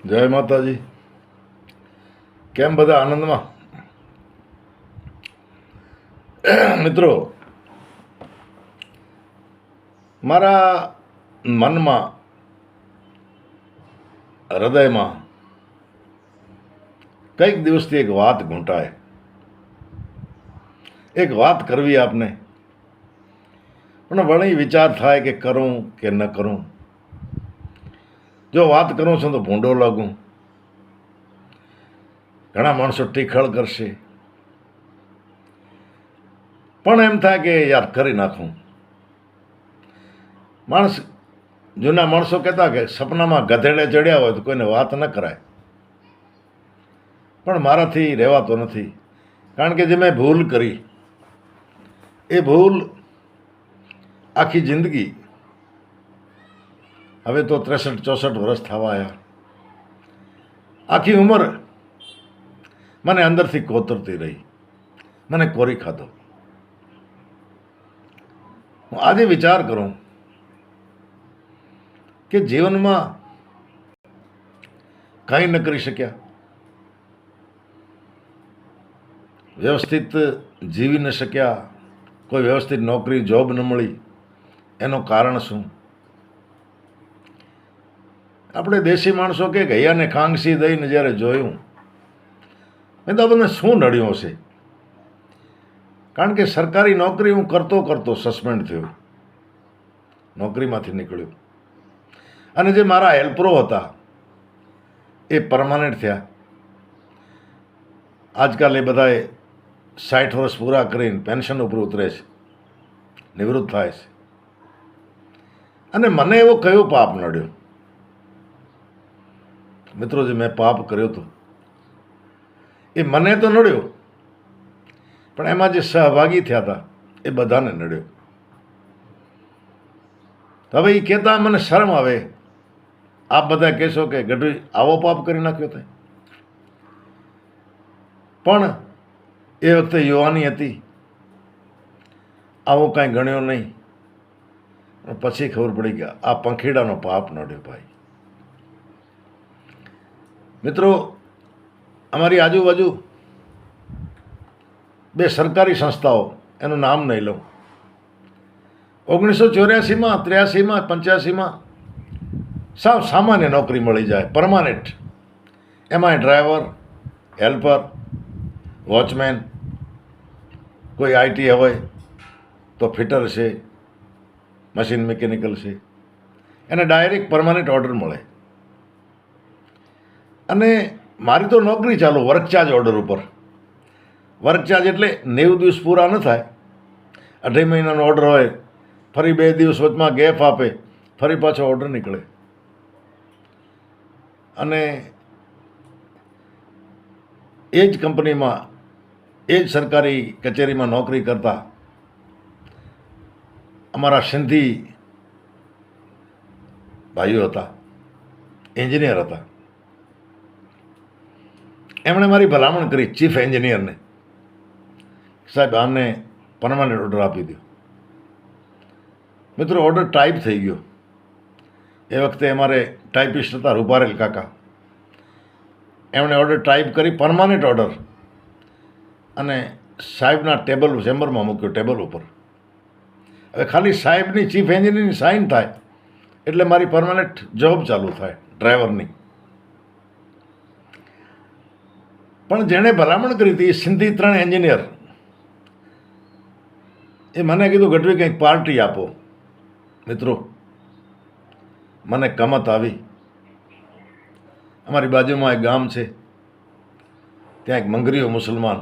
જય માતાજી. કેમ બધા આનંદમાં? મિત્રો, મારા મનમાં, હૃદયમાં કંઈક દિવસથી એક વાત ઘૂંટાય, એક વાત કરવી આપને, પણ વળી વિચાર થાય કે કરું કે ન કરું. જો વાત કરું છું તો ભૂંડો લાગું, ઘણા માણસો ટીખળ કરશે, પણ એમ થાય કે યાર કરી નાખું. જૂના માણસો કહેતા કે સપનામાં ગધેડે ચડ્યા હોય તો કોઈને વાત ન કરાય, પણ મારાથી રહેવાતો નથી. કારણ કે જે મેં ભૂલ કરી, એ ભૂલ આખી જિંદગી, હવે તો 63-64 વર્ષ થવા આવ્યા, આખી ઉંમર મને અંદરથી કોતરતી રહી, મને કોરી ખાધો. હું આજે વિચાર કરું કે જીવનમાં કંઈ ન કરી શક્યા, વ્યવસ્થિત જીવી ન શક્યા, કોઈ વ્યવસ્થિત નોકરી જોબ ન મળી, એનું કારણ શું? આપણે દેશી માણસો કે ગયાને ખાંગસી દઈને જ્યારે જોયું, મેં તો આપણને શું નડ્યું હશે? કારણ કે સરકારી નોકરી હું કરતો કરતો સસ્પેન્ડ થયો, નોકરીમાંથી નીકળ્યો, અને જે મારા હેલ્પરો હતા એ પરમાનન્ટ થયા. આજકાલ એ બધાએ 60 વર્ષ પૂરા કરીને પેન્શન ઉપર ઉતરે છે, નિવૃત્ત થાય છે. અને મને એવો કયો પાપ નડ્યો? મિત્રો, જે મેં પાપ કર્યો હતો એ મને તો નડ્યો, પણ એમાં જે સહભાગી થયા હતા એ બધાને નડ્યો. હવે એ કહેતા મને શરમ આવે. આપ બધા કહેશો કે ગઢવી આવો પાપ કરી નાખ્યો થાય, પણ એ વખતે યુવાની હતી, આવો કાંઈ ગણ્યો નહીં. પછી ખબર પડી કે આ પંખીડાનો પાપ નડ્યો ભાઈ. મિત્રો, અમારી આજુબાજુ બે સરકારી સંસ્થાઓ, એનું નામ નહીં લઉં, 1984માં, 83માં, 85માં સાવ સામાન્ય નોકરી મળી જાય, પરમાનન્ટ. એમાંય ડ્રાઈવર, હેલ્પર, વોચમેન, કોઈ આઈટી હોય તો ફિટર છે, મશીન મિકેનિકલ છે, એને ડાયરેક્ટ પરમાનન્ટ ઓર્ડર મળે. અને મારી તો નોકરી ચાલુ વર્ક ચાર્જ ઓર્ડર ઉપર. વર્ક ચાર્જ એટલે 90 દિવસ પૂરા ન થાય, 2.5 મહિનાનો ઓર્ડર હોય, ફરી 2 દિવસ વચમાં ગેપ આપે, ફરી પાછો ઓર્ડર નીકળે. અને એ જ કંપનીમાં, એ જ સરકારી કચેરીમાં નોકરી કરતા અમારા સિંધી ભાઈઓ હતા, એન્જિનિયર હતા. એમણે મારી ભલામણ કરી ચીફ એન્જિનિયરને, સાહેબ આમને પરમાનન્ટ ઓર્ડર આપી દો. મિત્રો, ઓર્ડર ટાઈપ થઈ ગયો. એ વખતે અમારે ટાઈપિસ્ટ હતા રૂપારેલ કાકા. એમણે ઓર્ડર ટાઈપ કરી, પરમાનન્ટ ઓર્ડર, અને સાહેબના ચેમ્બરમાં મૂક્યો, ટેબલ ઉપર. હવે ખાલી સાહેબની, ચીફ એન્જિનિયરની સાઇન થાય એટલે મારી પરમાનન્ટ જોબ ચાલુ થાય ડ્રાઈવરની. પણ જેણે ભલામણ કરી હતી, એ સિંધી 3 એન્જિનિયર, એ મને કીધું ગઢવી કંઈક પાર્ટી આપો. મિત્રો, મને કમત આવી. અમારી બાજુમાં એક ગામ છે, ત્યાં એક મંગરીઓ મુસલમાન,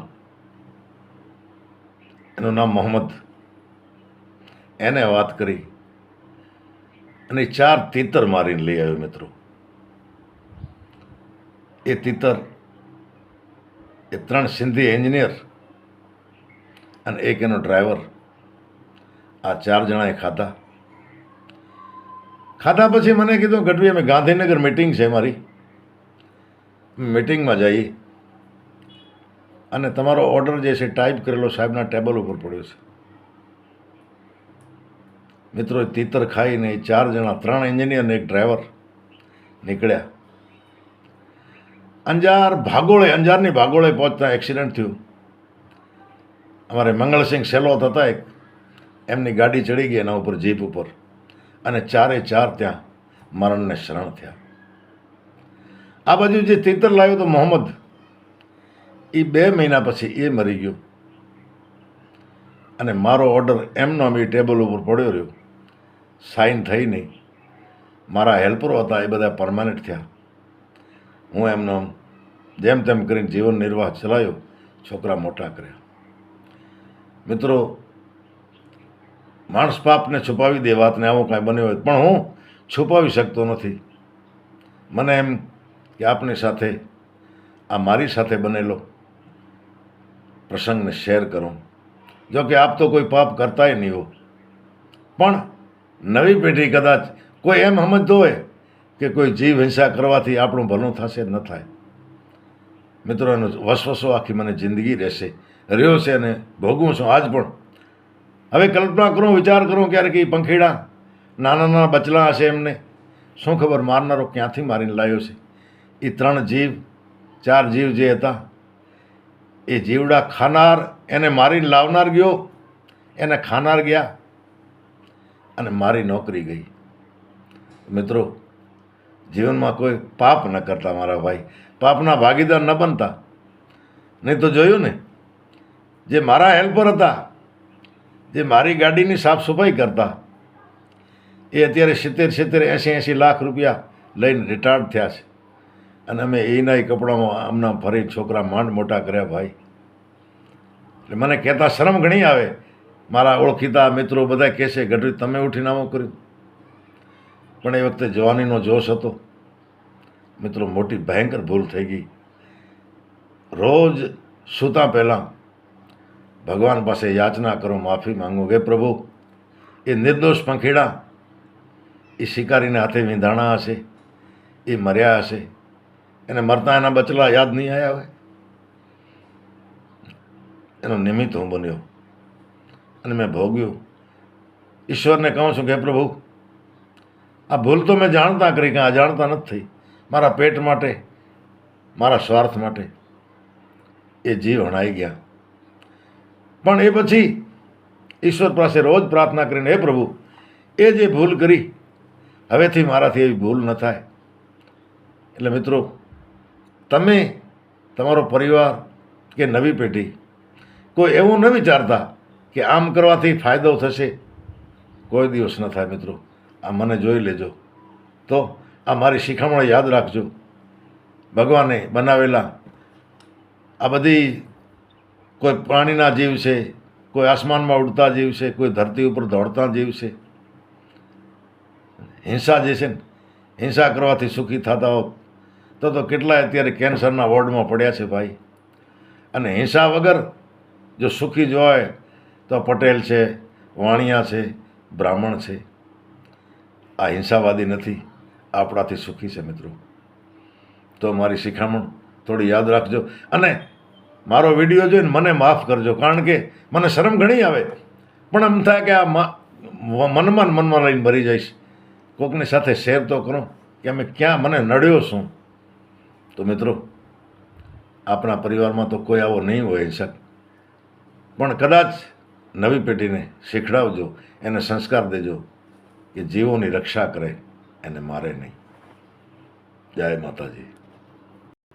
એનું નામ મોહમ્મદ, એને વાત કરી અને 4 તીતર મારીને લઈ આવ્યો. મિત્રો, એ તીતર એ 3 સિંધી એન્જિનિયર અને એક એનો ડ્રાઈવર, આ 4 જણાએ ખાધા. ખાધા પછી મને કીધું ગઢવી અમે ગાંધીનગર મિટિંગ છે મારી, મિટિંગમાં જઈએ, અને તમારો ઓર્ડર જે છે ટાઈપ કરેલો સાહેબના ટેબલ ઉપર પડ્યો છે. મિત્રો, એ તીતર ખાઈને એ 4 જણા, 3 એન્જિનિયર ને એક ડ્રાઈવર નીકળ્યા. અંજારની ભાગોળે પહોંચતા એક્સિડન્ટ થયું. અમારે મંગળસિંહ સેલોત હતા એક, એમની ગાડી ચડી ગઈ એના ઉપર, જીપ ઉપર, અને ચારે ચાર ત્યાં મરણને શરણ થયા. આ બાજુ જે તીતર લાવ્યો તો મોહમ્મદ, એ 2 મહિના પછી એ મરી ગયો. અને મારો ઓર્ડર એમનો એ ટેબલ ઉપર પડ્યો રહ્યો, સાઇન થઈ નહીં. મારા હેલ્પરો હતા એ બધા પરમાનન્ટ થયા. હું એમનો જેમ તેમ કરીને જીવન નિર્વાહ ચલાવ્યો, છોકરા મોટા કર્યા. મિત્રો, માણસ પાપને છુપાવી દે વાતને, આવો કાંઈ બન્યો હોય, પણ હું છુપાવી શકતો નથી. મને એમ કે આપની સાથે આ મારી સાથે બનેલો પ્રસંગને શેર કરું. જો કે આપ તો કોઈ પાપ કરતાય નહીં હો, પણ નવી પેઢી કદાચ કોઈ એમ સમજતો હોય કે કોઈ જીવ હિંસા કરવાથી આપણું ભલું થશે, ન થાય. મિત્રો, એનો વસવસો આખી મને જિંદગી રહેશે, રહ્યો છે અને ભોગવું છું આજ પણ. હવે કલ્પના કરું, વિચાર કરું ક્યારેક એ પંખીડા નાના નાના બચલા હશે, એમને શું ખબર મારનારો ક્યાંથી મારીને લાવ્યો છે. એ 3 જીવ 4 જીવ જે હતા, એ જીવડા ખાનાર, એને મારીને લાવનાર ગયો, એને ખાનાર ગયા, અને મારી નોકરી ગઈ. મિત્રો, જીવનમાં કોઈ પાપ ન કરતા મારા ભાઈ, પાપના ભાગીદાર ન બનતા. નહીં તો જોયું ને, જે મારા હેલ્પર હતા, જે મારી ગાડીની સાફ સફાઈ કરતા, એ અત્યારે 70, 80 લાખ રૂપિયા લઈને રિટાયર્ડ થયા છે. અને અમે એના કપડામાં આમના ફરી છોકરા માંડ મોટા કર્યા ભાઈ. એટલે મને કહેતા શરમ ઘણી આવે. મારા ઓળખીતા મિત્રો બધા કહેશે, ગઢવી તમે ઉઠીને આવું કર્યું. પણ એ વખતે જવાનીનો જોશ હતો. મિત્રો, મોટી ભયંકર ભૂલ થઈ ગઈ. રોજ સૂતા પહેલાં ભગવાન પાસે યાચના કરો, માફી માંગો કે પ્રભુ, એ નિર્દોષ પંખીડા, એ શિકારીને હાથે વીંધાણા હશે, એ મર્યા હશે, એને મરતા એના બચલા યાદ નહીં આવ્યા હોય. એનો નિમિત્ત હું બન્યો અને મેં ભોગ્યું. ઈશ્વરને કહું છું કે પ્રભુ, આ ભૂલ તો મેં જાણતા કરી, કે અજાણતા નથી થઈ. મારા પેટ માટે, મારા સ્વાર્થ માટે એ જીવ હણાઈ ગયા. પણ એ પછી ઈશ્વર પાસે રોજ પ્રાર્થના કરીને, હે પ્રભુ, એ જે ભૂલ કરી, હવેથી મારાથી એવી ભૂલ ન થાય. એટલે મિત્રો, તમે, તમારો પરિવાર કે નવી પેઢી કોઈ એવું ન વિચારતા કે આમ કરવાથી ફાયદો થશે. કોઈ દિવસ ન થાય મિત્રો. આ મને જોઈ લેજો તો આ મારી શિખામણો યાદ રાખજો. ભગવાને બનાવેલા આ બધી, કોઈ પ્રાણીના જીવ છે, કોઈ આસમાનમાં ઉડતા જીવ છે, કોઈ ધરતી ઉપર દોડતા જીવ છે. હિંસા જે છે ને, હિંસા કરવાથી સુખી થતા હોત તો કેટલાય અત્યારે કેન્સરના વોર્ડમાં પડ્યા છે ભાઈ. અને હિંસા વગર જો સુખી જ હોય તો પટેલ છે, વાણિયા છે, બ્રાહ્મણ છે. આ હિંસાવાદી નથી, આપણાથી સુખી છે મિત્રો. તો મારી શિખામણ થોડી યાદ રાખજો. અને મારો વિડીયો જોઈને મને માફ કરજો, કારણ કે મને શરમ ઘણી આવે. પણ એમ થાય કે આ મનમાં લઈને ભરી જઈશ. કોકની સાથે શેર તો કરો કે અમે ક્યાં, મને નડ્યો શું. તો મિત્રો, આપણા પરિવારમાં તો કોઈ આવો નહીં હોય હિંસક, પણ કદાચ નવી પેઢીને શીખડાવજો, એને સંસ્કાર દેજો કે જીવોની રક્ષા કરે, એને મારે નહીં. જય માતાજી.